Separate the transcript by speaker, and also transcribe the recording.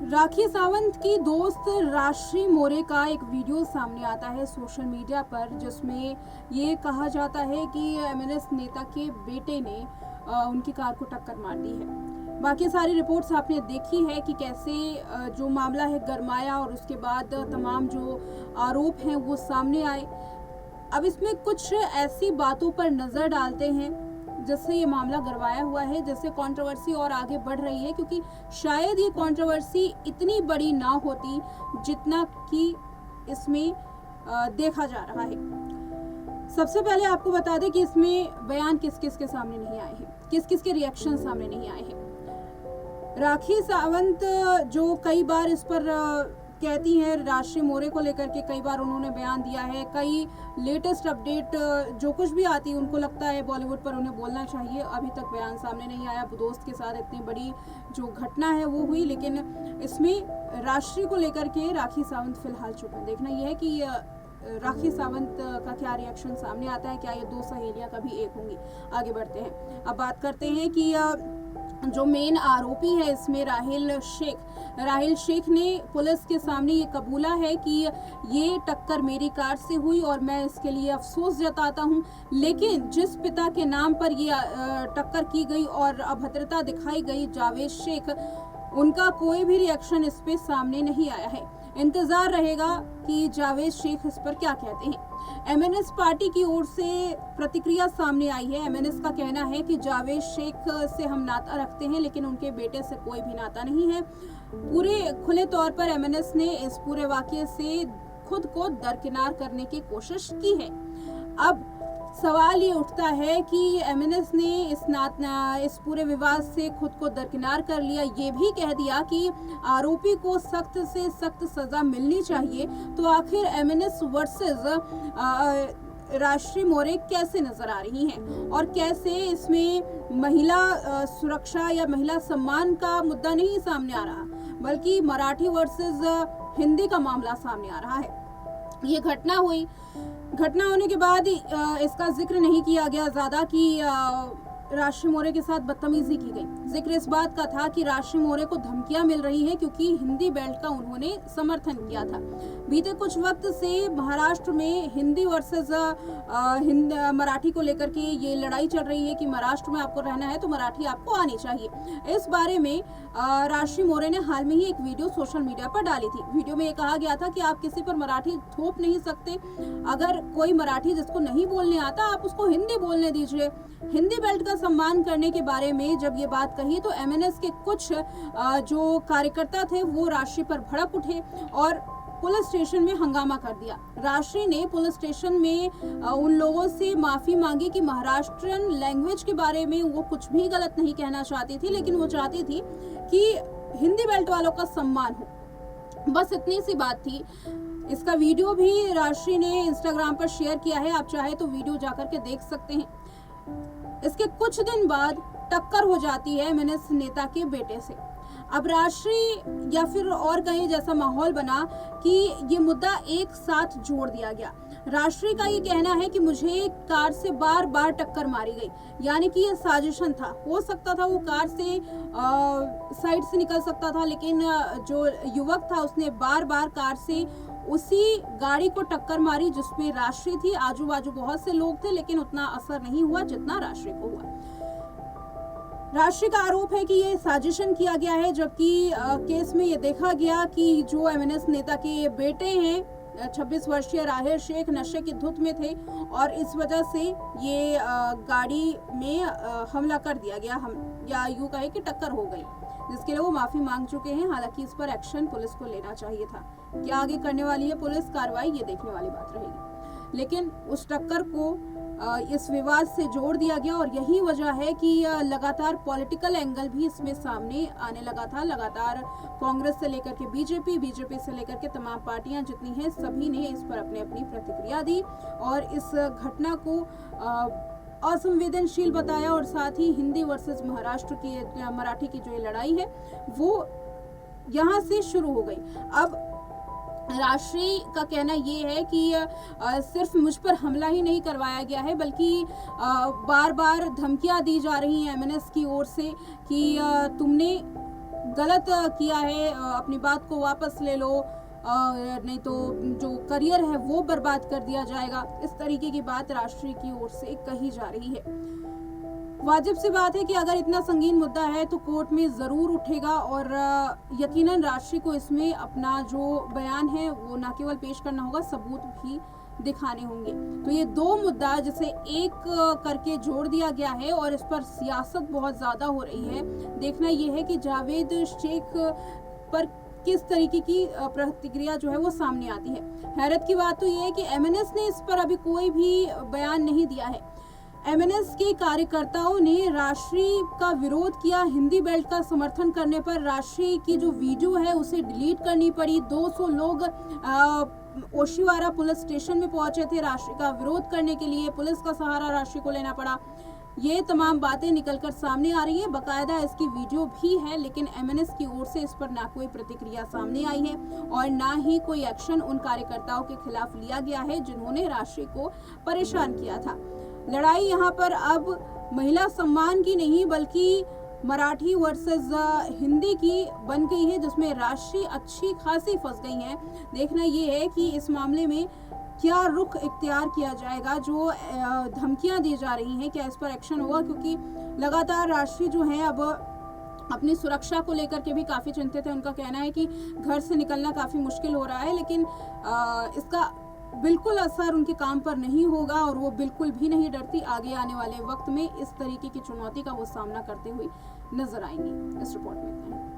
Speaker 1: राखी सावंत की दोस्त राशि मोरे का एक वीडियो सामने आता है सोशल मीडिया पर, जिसमें ये कहा जाता है कि एमएनएस नेता के बेटे ने उनकी कार को टक्कर मार दी है। बाकी सारी रिपोर्ट्स आपने देखी है कि कैसे जो मामला है गरमाया और उसके बाद तमाम जो आरोप हैं वो सामने आए। अब इसमें कुछ ऐसी बातों पर नज़र डालते हैं जिससे ये मामला गरमाया हुआ है, जिससे कंट्रोवर्सी और आगे बढ़ रही है, क्योंकि शायद ये कंट्रोवर्सी इतनी बड़ी ना होती जितना कि इसमें देखा जा रहा है। सबसे पहले आपको बता दें कि इसमें बयान किस किस के सामने नहीं आए हैं, किस किस के रिएक्शन सामने नहीं आए हैं। राखी सावंत जो कई बार इस पर कहती हैं, राशि मोरे को लेकर के कई बार उन्होंने बयान दिया है। कई लेटेस्ट अपडेट जो कुछ भी आती है उनको लगता है बॉलीवुड पर उन्हें बोलना चाहिए, अभी तक बयान सामने नहीं आया। दोस्त के साथ इतनी बड़ी जो घटना है वो हुई, लेकिन इसमें राशि को लेकर के राखी सावंत फिलहाल चुप है। देखना यह है कि राखी सावंत का क्या रिएक्शन सामने आता है, क्या ये दो सहेलियां कभी एक होंगी। आगे बढ़ते हैं। अब बात करते हैं कि जो मेन आरोपी है इसमें राहिल शेख ने पुलिस के सामने ये कबूला है कि ये टक्कर मेरी कार से हुई और मैं इसके लिए अफसोस जताता हूँ, लेकिन जिस पिता के नाम पर ये टक्कर की गई और अभद्रता दिखाई गई, जावेद शेख, उनका कोई भी रिएक्शन इस पे सामने नहीं आया है। इंतजार रहेगा कि जावेद शेख इस पर क्या कहते हैं। एमएनएस पार्टी की ओर से प्रतिक्रिया सामने आई है। एमएनएस का कहना है कि जावेद शेख से हम नाता रखते हैं, लेकिन उनके बेटे से कोई भी नाता नहीं है। पूरे खुले तौर पर एमएनएस ने इस पूरे वाकये से खुद को दरकिनार करने की कोशिश की है। अब सवाल ये उठता है कि एमएनएस ने इस पूरे विवाद से खुद को दरकिनार कर लिया, ये भी कह दिया कि आरोपी को सख्त से सख्त सजा मिलनी चाहिए। तो आखिर एमएनएस वर्सेस राशि मोरे कैसे नजर आ रही हैं और कैसे इसमें महिला सुरक्षा या महिला सम्मान का मुद्दा नहीं सामने आ रहा, बल्कि मराठी वर्सेस हिंदी का मामला सामने आ रहा है। ये घटना होने के बाद इसका जिक्र नहीं किया गया ज्यादा कि राशि मोरे के साथ बदतमीजी की गई। जिक्र इस बात का था कि राशि मोरे को धमकियां मिल रही हैं क्योंकि हिंदी बेल्ट का उन्होंने समर्थन किया था। बीते कुछ वक्त से महाराष्ट्र में हिंदी वर्सेस मराठी को लेकर के ये लड़ाई चल रही है कि महाराष्ट्र में आपको रहना है तो मराठी आपको आनी चाहिए। इस बारे में राशि मोरे ने हाल में ही एक वीडियो सोशल मीडिया पर डाली थी। वीडियो में ये कहा गया था कि आप किसी पर मराठी थोप नहीं सकते। अगर कोई मराठी जिसको नहीं बोलने आता, आप उसको हिंदी बोलने दीजिए। हिंदी बेल्ट का सम्मान करने के बारे में जब ये बात कही तो एमएनएस के कुछ जो कार्यकर्ता थे वो राशि पर भड़क उठे और पुलिस स्टेशन में हंगामा कर दिया। राशि ने पुलिस स्टेशन में उन लोगों से माफी मांगी कि महाराष्ट्रियन लैंग्वेज के बारे में वो कुछ भी गलत नहीं कहना चाहती थी, लेकिन वो चाहती थी कि हिंदी बेल्ट वालों का सम्मान हो। बस इतनी सी बात थी। इसका वीडियो भी राशि ने इंस्टाग्राम पर शेयर किया है, आप चाहे तो वीडियो जाकर के देख सकते हैं। इसके कुछ दिन बाद टक्कर हो जाती है एमएनएस नेता के बेटे से। अब राशि या फिर और कहीं जैसा माहौल बना कि ये मुद्दा एक साथ जोड़ दिया गया। राशि का ये कहना है कि मुझे कार से बार बार टक्कर मारी गई, यानी कि ये साजिशन था। हो सकता था वो कार से साइड से निकल सकता था, लेकिन जो युवक था उसने बार बार कार से उसी गाड़ी को टक्कर मारी जिसमें राशि थी। आजू बाजू बहुत से लोग थे, लेकिन उतना असर नहीं हुआ जितना राशि को हुआ। राशि का आरोप है कि ये साजिशन किया गया है, जबकि केस में ये देखा गया कि जो एमएनएस नेता के बेटे हैं 26 वर्षीय राहिल शेख नशे की धुत में थे और इस वजह से ये गाड़ी में हमला कर दिया गया, या यूं कहे कि टक्कर हो गई, जिसके लिए वो माफी मांग चुके हैं। हालांकि इस पर एक्शन पुलिस को लेना चाहिए था। क्या आगे करने वाली है पुलिस कार्रवाई, ये देखने वाली बात रहेगी। लेकिन उस टक्कर को इस विवाद से जोड़ दिया गया और यही वजह है कि लगातार पॉलिटिकल एंगल भी इसमें सामने आने लगा था। लगातार कांग्रेस से लेकर के बीजेपी से लेकर के तमाम पार्टियां जितनी हैं सभी ने इस पर अपनी अपनी प्रतिक्रिया दी और इस घटना को असंवेदनशील बताया और साथ ही हिंदी वर्सेस महाराष्ट्र की मराठी की जो लड़ाई है वो यहाँ से शुरू हो गई। अब राशि का कहना ये है कि सिर्फ मुझ पर हमला ही नहीं करवाया गया है, बल्कि बार बार धमकियां दी जा रही हैं एमएनएस की ओर से कि तुमने गलत किया है, अपनी बात को वापस ले लो, नहीं तो जो करियर है वो बर्बाद कर दिया जाएगा। इस तरीके की बात राष्ट्रीय की ओर से कही जा रही है। वाजिब सी बात है कि अगर इतना संगीन मुद्दा है तो कोर्ट में ज़रूर उठेगा और यकीनन राष्ट्रीय को इसमें अपना जो बयान है वो न केवल पेश करना होगा, सबूत भी दिखाने होंगे। तो ये दो मुद्दा जिसे एक करके जोड़ दिया गया है और इस पर सियासत बहुत ज़्यादा हो रही है। देखना ये है कि जावेद शेख पर किस तरीके की प्रतिक्रिया जो है वो सामने आती है। हैरत की बात तो ये है कि एमएनएस ने इस पर अभी कोई भी बयान नहीं दिया है। एमएनएस के कार्यकर्ताओं ने राष्ट्रीय का विरोध किया, हिंदी बेल्ट का समर्थन करने पर राष्ट्रीय की जो वीडियो है उसे डिलीट करनी पड़ी। 200 लोग ओशिवारा पुलिस स्टेशन में पहुंचे थे राष्ट्रीय का विरोध करने के लिए, पुलिस का सहारा राष्ट्रीय को लेना पड़ा। ये तमाम बातें निकलकर सामने आ रही है, बकायदा इसकी वीडियो भी है, लेकिन एमएनएस की ओर से इस पर ना कोई प्रतिक्रिया सामने आई है और ना ही कोई एक्शन उन कार्यकर्ताओं के खिलाफ लिया गया है जिन्होंने राष्ट्रीय को परेशान किया था। लड़ाई यहाँ पर अब महिला सम्मान की नहीं बल्कि मराठी वर्सेस हिंदी की बन गई है, जिसमें राष्ट्रीय अच्छी खासी फंस गई हैं। देखना ये है कि इस मामले में क्या रुख इख्तियार किया जाएगा, जो धमकियां दी जा रही हैं क्या इस पर एक्शन होगा, क्योंकि लगातार राष्ट्रीय जो है अब अपनी सुरक्षा को लेकर के भी काफ़ी चिंतित है। उनका कहना है कि घर से निकलना काफ़ी मुश्किल हो रहा है, लेकिन इसका बिल्कुल असर उनके काम पर नहीं होगा और वो बिल्कुल भी नहीं डरती। आगे आने वाले वक्त में इस तरीके की चुनौती का वो सामना करते हुए नजर आएंगी। इस रिपोर्ट में इतना ही।